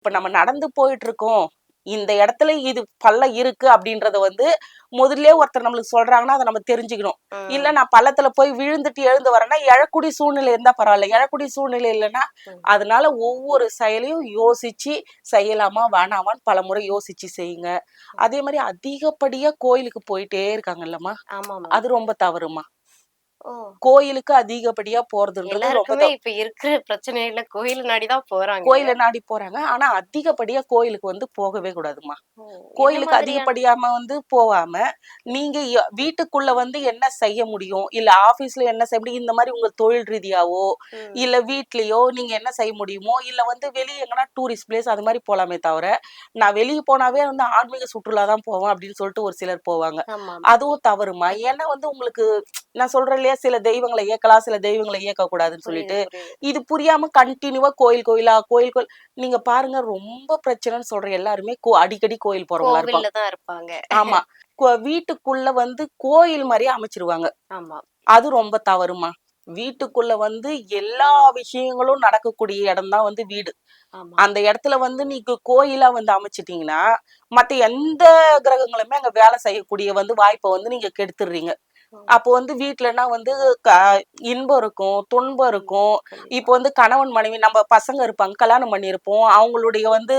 இப்ப நம்ம நடந்து போயிட்டு இருக்கோம். இந்த இடத்துல இது பள்ளம் இருக்கு அப்படின்றத வந்து முதல்லயே ஒருத்தர் நம்மளுக்கு சொல்றாங்கன்னா, அத நம்ம தெரிஞ்சுக்கணும். இல்ல ம். நான் பள்ளத்துல போய் விழுந்துட்டு எழுந்து வரேன்னா, எழக்கூடிய சூழ்நிலை இருந்தா பரவால்ல. எழக்கூடிய சூழ்நிலை இல்லன்னா, ம். அதனால ஒவ்வொரு செயலையும் யோசிச்சு செய்யலாமா, வேணாமான்னு பலமுறை யோசிச்சு செய்யுங்க. அதே மாரி அதிகப்படியா கோயிலுக்கு போயிட்டே இருக்காங்கல்லம்மா, ஆமா மேம். அது ரொம்ப தவறுமா. ஓ! கோயிலுக்கு அதிகப்படியா போறதுன்றது ரொம்ப எல்லாருக்குமே இப்ப இருக்கிற பிரச்சனையில கோயில் நாடி தான் போறாங்க. கோயில நாடி போறாங்க. ஆனா அதிகப்படியா கோயிலுக்கு வந்து போகவே கூடாதும்மா. ஓ! எந்த கோயிலுக்கு மாதிரியான அதிகப்படியாம வந்து போவாம, நீங்க வீட்டுக்குள்ள வந்து என்ன செய்ய முடியும்? இல்ல ஆபீஸ்ல என்ன செய்ய முடியும்? இந்த மாரி உங்க தொழில் ரீதியாவோ, ம். இல்ல வீட்லயோ நீங்க என்ன செய்ய முடியுமோ, இல்ல வந்து வெளிய எங்கனா டூரிஸ்ட் பிளேஸ் அது மாரி போலாமே தவிர, நான் வெளிய போனாவே வந்து ஆன்மீக சுற்றுலா தான் போவேன் அப்படின்னு சொல்லிட்டு ஒரு சிலர் போவாங்க. ஆமாம். அதுவும் தவறுமா. ஏன்னா வந்து உங்களுக்கு நான் சொல்றேன் இல்லையா, சில தெய்வங்கள ஏக்கலாம், சில தெய்வங்கள ஏக்கக்கூடாதுன்னு புரியுது, சொல்லிட்டு, புரியுது. இது புரியாம கன்டினியூவா கோயில் கோயிலா, கோயில் கோயில் நீங்க பாருங்க ரொம்ப பிரச்சனைன்னு சொல்ற எல்லாருமே அடிக்கடி கோயில் போறவங்களா இருப்பாங்க. கோவில்ல தான் இருப்பாங்க. ஆமா. வீட்டுக்குள்ள வந்து கோயில் மாரியே அமைச்சிருவாங்க. ஆமா, அது ரொம்ப தவறுமா. வீட்டுக்குள்ள வந்து எல்லா விஷயங்களும் நடக்கக்கூடிய இடம் தான் வந்து வீடு. ஆமா. அந்த இடத்துல வந்து நீங்க கோயிலா வந்து அமைச்சிட்டீங்கன்னா, மத்த எந்த கிரகங்களுமே அங்க வேலை செய்யக்கூடிய வந்து வாய்ப்ப வந்து நீங்க கெடுத்துடுறீங்க. ம். அப்போ வந்து வீட்லனா வந்து க இன்பம் இருக்கும், துன்பம் கண்டிப்பா, இருக்கும். கண்டிப்பா. இப்போ வந்து கணவன், மனைவி நம்ம பசங்க இருப்பாங்க. கல்யாணம் பண்ணியிருப்போம். அவங்களுடைய வந்து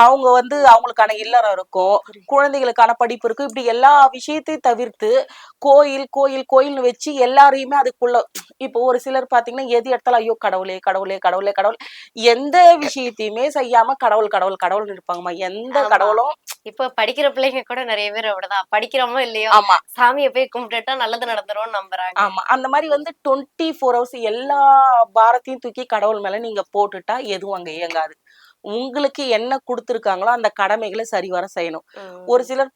அவங்க வந்து அவங்களுக்கான இல்லறம் இருக்கும். புரியுது. குழந்தைகளுக்கான படிப்பு இருக்கும். இப்படி எல்லா விஷயத்தையும் தவிர்த்து, கோயில், கோயில், கோயில்னு வச்சு எல்லாரையுமே அதுக்குள்ள இப்போ ஒரு சிலர் பார்த்தீங்கன்னா, எது எடுத்தாலும் ஐயோ! கடவுளே, கடவுளே, கடவுளே, கடவுள் எந்த விஷயத்தையுமே செய்யாம கடவுள், கடவுள், கடவுள்னு இருப்பாங்கம்மா. எந்த ஆமா. கடவுளும் இப்ப படிக்கிற பிள்ளைங்க கூட நெறைய பேர் அப்படிதான். படிக்கிறோமோ இல்லையோ, ஆமா. சாமிய போய் கும்பிட்டுட்டா நல்லது நடந்துரும்னு நம்புறாங்க. ஆமா. அந்த மாரி வந்து 24 ஹவர்ஸ் எல்லா பாரத்தையும் தூக்கி கடவுள் மேல நீங்க போட்டுட்டா, எதுவும் அங்க இயங்காது. உங்களுக்கு என்ன குடுத்துருக்காங்களோ, அந்த கடமைகள சரிவர செய்யணும். ஒரு ம். சிலர்